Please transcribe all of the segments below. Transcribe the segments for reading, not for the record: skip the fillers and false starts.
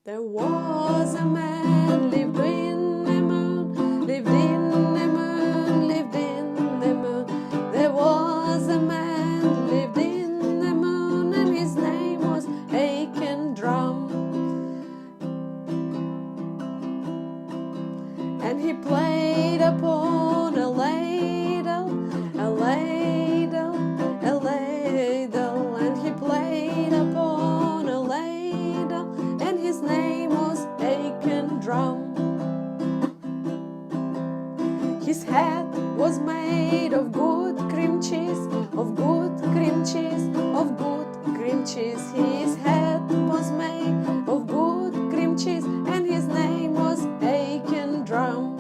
There was a man lived in the moon, lived in the moon, lived in the moon. There was a man lived in the moon, and his name was Aiken Drum. And he played upon a ladle, a ladle, a ladle. And he played upon a ladle, and his name was Aiken Drum. His hat was made of good cream cheese, of good cream cheese, of good cream cheese. His hat was made of good cream cheese, and his name was Aiken Drum.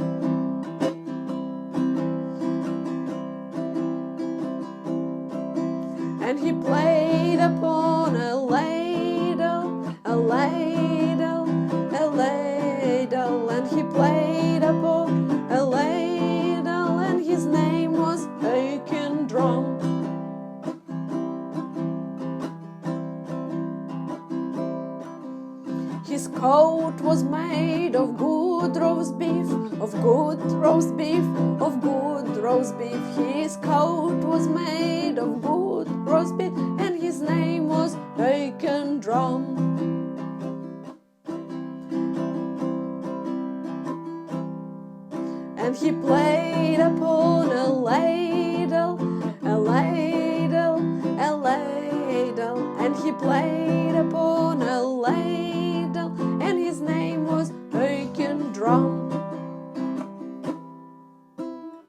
And he played upon a ladle, a ladle, a ladle. And he played upon a ladle, and his name was Aiken Drum. His coat was made of good roast beef, of good roast beef, of good roast beef. His coat was made of good roast beef, and his name was Aiken Drum.